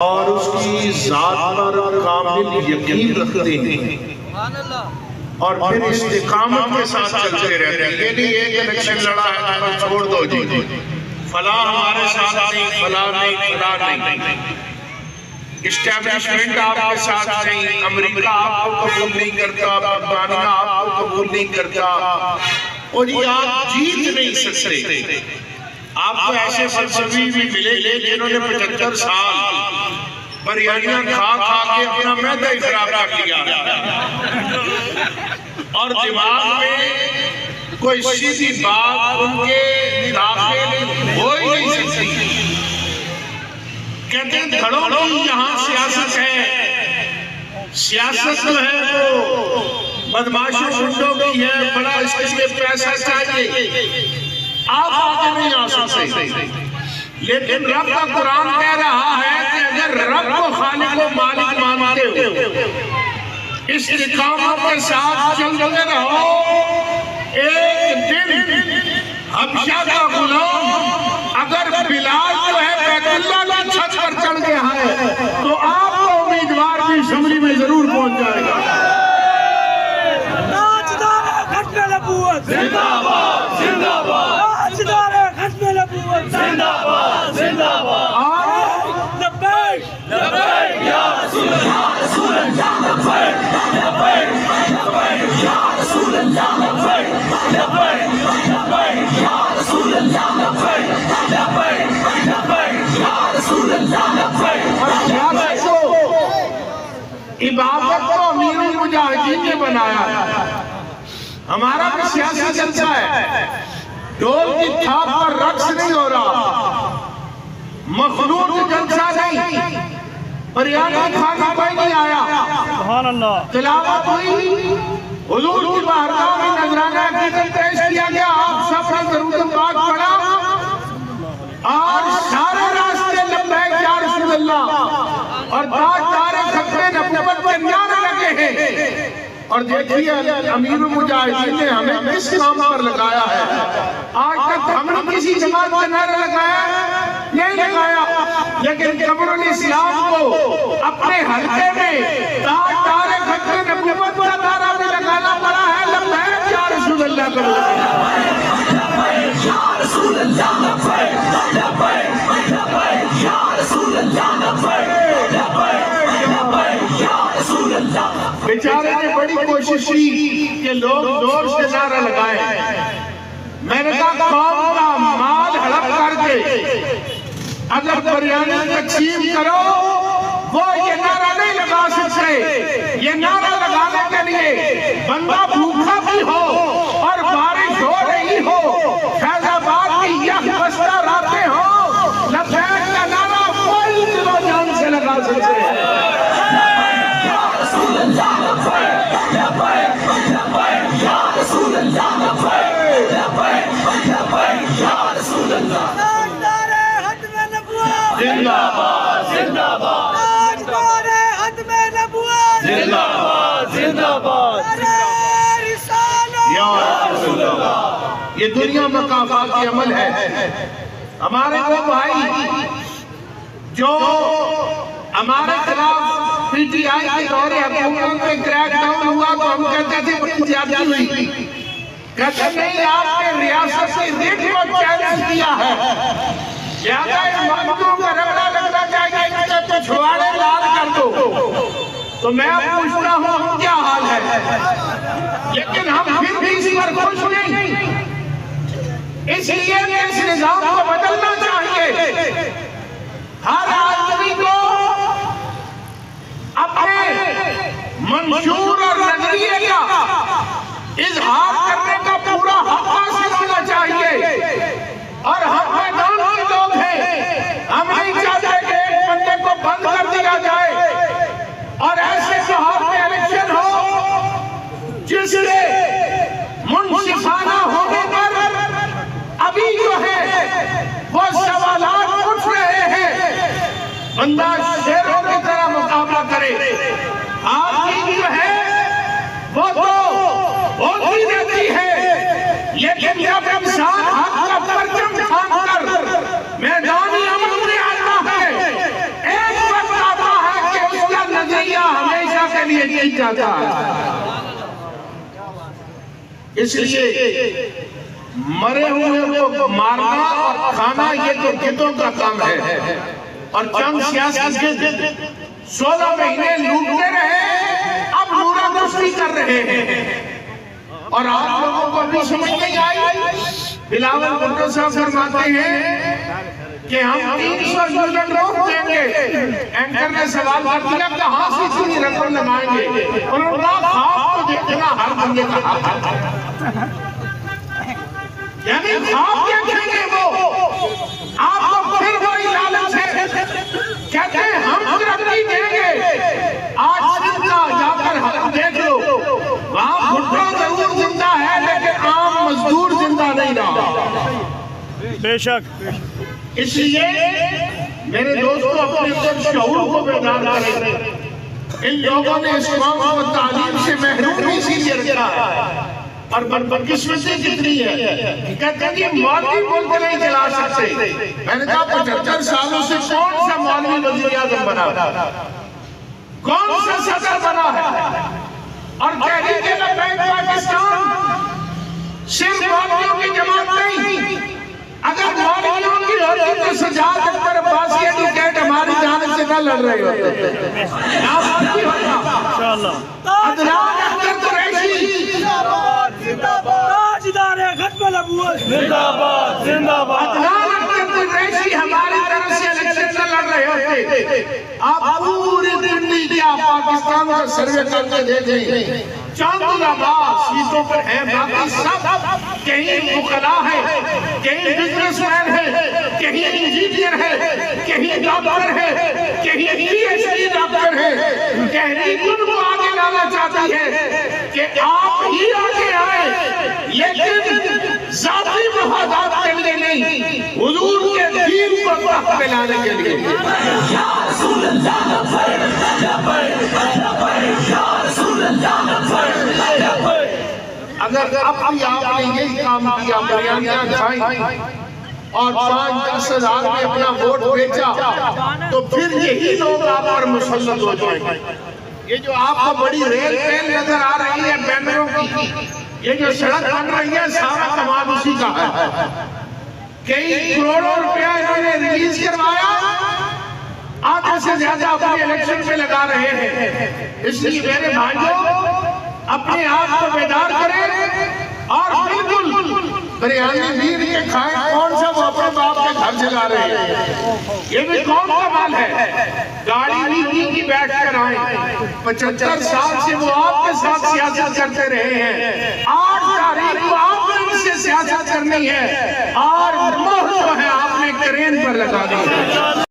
और उसकी जात पर कामिल यकीन रखते हैं और फिर इस्तिकामत के साथ चलते रहते हैं। ये नहीं एक इलेक्शन लड़ा है तो छोड़ दो जी, फला हमारे साथ नहीं, फला नहीं, फला नहीं, इस्टेब्लिशमेंट आपके साथ नहीं, अमेरिका आपको कबूल नहीं करता, बरतानिया आपको कबूल नहीं करता, और ये आप जीत नहीं सकते। आपको ऐसे फलसफी भी मिले जिन्होंने 75 साल बिरयानियां खा खा के अपना मैदा ही खराब कर दिया और दिमाग में कोई सीधी बात उनके दाखिल हो ही नहीं सकती। कहते हैं धड़ों की यहाँ सियासत है, सियासत जो है वो बदमाशों गुंडों की है, बड़ा इसके लिए पैसा चाहिए, आप आगे नहीं आ सकते। लेकिन रब का कुरान कह रहा है कि अगर रब को खालिक व मालिक मानते हो, इस्तिकामत के साथ चलते रहो, एक दिन हबशा का गुलाम अगर बिलाल जो है बैतुल्लाह की छत पर चढ़ गया है तो आपको उम्मीदवार की असेंबली में जरूर पहुंच जाएगा। जिंदाबाद जिंदाबाद जिंदाबाद जिंदाबाद लब्बैक लब्बैक या रसूल अल्लाह लब्बैक लब्बैक लब्बैक या रसूल अल्लाह लब्बैक लब्बैक लब्बैक या रसूल अल्लाह लब्बैक लब्बैक लब्बैक या रसूल अल्लाह लब्बैक। इबादत को अमीरुल मुजाहिदीन ने बनाया। हमारा भी सियासी जलसा है, ढोल की थाप पर रक्स नहीं हो रहा, मखलूक जलसा नहीं, बिरयानी खाने कोई नहीं आया, तिलावत हुई, हुजूर की बारगाह में नजराना हकीकत पेश किया गया, आप सब ने दरूद पाक पढ़ा और सारे रास्ते लब्बैक या रसूल अल्लाह और ताजदार खत्मे नबुव्वत के नारे लगे हैं। और देखिए अमीरुल मुजाहिदीन ने हमें किस काम पर लगाया है। आज तक हमने किसी जमात का नारा लगाया नहीं लगाया, लेकिन कमरुल इस्लाम को अपने हल्के में ताजदार खत्मे नबुव्वत का नारा भी लगाना पड़ा है, लब्बैक या रसूल अल्लाह का। लब्बैक या रसूल अल्लाह लब्बैक लब्बैक लब्बैक या रसूल अल्लाह लब्बैक लब्बैक लब्बैक या रसूल अल्लाह। बेचारे ने बड़ी कोशिश की कि लोग जोर से नारा लगाए। मैंने कहा कौम का माल हड़प करके अगर बिरयानी तकसीम करो, वो ये नारा नहीं लगा सकते। ये नारा लगाने के लिए बंदा भूखा भी हो और बारिश हो रही हो, फैजाबाद की यह बस्ता रातें हो, लब्बैक का नारा कोई दिलो जान से लगा सकते हैं। जिंदाबाद जिंदाबाद जिंदाबाद जिंदाबाद या रसूल अल्लाह। ये दुनिया मकाफाती अमल है। हमारे वो भाई जो हमारे खिलाफ पीटीआई के दौरे हुकूमत में क्रैकडाउन हुआ तो हम कहते थे बड़ी ज्यादती हुई, कहते नहीं आपने रियासत की रीढ़ को चैलेंज किया है, ज्यादा मजदूरों का रगड़ा लगना चाहिए, पिछवाड़े लाल कर दो। तो मैं पूछता हूँ क्या हाल है, लेकिन हम फिर भी इस पर खुश नहीं, इसलिए इस निजाम को बदलना चाहिए। हर आदमी को अपने मंशूर और नजरिए का इजहार करने का पूरा हक हासिल होना चाहिए। और हम मैदान के लोग हैं, हम नहीं चाहते कि एक बंदे को बंद कर दिया जाए और ऐसे शहर में इलेक्शन हो जिससे मुंसिफाना होने पर अभी जो है वो सवालात उठ रहे हैं, बंदा शेरों की तरह मुकाबला करे। आपकी जो है वो तो होती रहती है, लेकिन जब इंसान हक का परचम थाम कर मैदानी अमल में आता है, एक वक्त नहीं चाहता। इसलिए मरे हुए को मारना और खाना ये तो गिद्धों का काम है। और चंद सियासी 16 महीने लूटते रहे, अब लूरा कुश्ती कर रहे हैं। और आप लोगों को भी समझ नहीं आई। बिलावल भुट्टो साहब फरमाते हैं कि हम 300 यूनिट रोक देंगे। एंकर ने सवाल कर दिया कहां से इतनी रकम लगाएंगे। उन्होंने कहा ख्वाब तो देखना हर बंदे का हक है, यानी ख्वाब देखेंगे वो। आपको फिर वही लालच है, कहते हैं हम तरक्की देंगे। आज जिंदा जाकर हम देख लो, वहां भुट्टो जरूर जिंदा है लेकिन आम मजदूर जिंदा नहीं रहा। बेशक। इसलिए मेरे दोस्तों अपने अंदर शऊर को बेदार करें। इन लोगों ने इस कौम को तालीम से महरूम इसीलिए रखा है। और बदकिस्मती कितनी है, कहते हैं कि मौलवी मुल्क नहीं चला सकते। मैंने कहा 75 सालों से कौन सा मौलवी वज़ीर आज़म बना, कौन सा सदर बना है। और तहरीक-ए-लब्बैक पाकिस्तान सिर्फ मौलवियों की जमात नहीं, अगर मौलवियों की होती तो सजाद अख्तर अब्बासी एडवोकेट हमारी जानिब से न लड़ रहे होते। अदनान अख्तर कुरैशी जिंदाबाद जिंदाबाद। अदनान अख्तर कुरैशी हमारी तरफ से इलेक्शन न लड़ रहे होते। आप पूरी दिल्ली क्या पाकिस्तान का सर्वे करके देखें, चंद सीटों पर है, बाकी सब कहीं मुकला है, कहीं बिजनेसमैन है, कहीं इंजीनियर है, कहीं डॉक्टर है, कहीं PhD डॉक्टर है। तहरीक उनको आगे लाना चाहती है कि आप ही आगे आए, लेकिन जाती मुहादात के लिए नहीं, हुजूर के दीन को तख्त पे लाने के लिए। अगर अब भी आपने यही काम किया, बिरयानियां खाई और 5-10 हज़ार में अपना वोट बेचा, तो फिर यही लोग आप पर मुसल्लत हो जाएंगे। ये जो आपको बड़ी रेल ट्रेन नजर आ रही है बैनरों की, ये जो सड़क बन रही है, सारा कमाल उसी का है। कई करोड़ों रुपया इन्होंने रिलीज करवाया, आधे से ज्यादा अपने इलेक्शन में लगा रहे हैं। इसलिए मेरे भाइयों, अपने आप को बेदार करें और बिल्कुल बिरयानी वीर के खाएं। कौन सा वो अपने बाप के घर चला रहे हैं, ये भी कौन का माल है। गाड़ी नीति की बैठ कर आए, 75 साल से वो आपके साथ सियासत करते रहे हैं। 8 तारीख को आपने उनसे सियासत करनी है और मोहर जो है आपने क्रेन पर लगा दी है।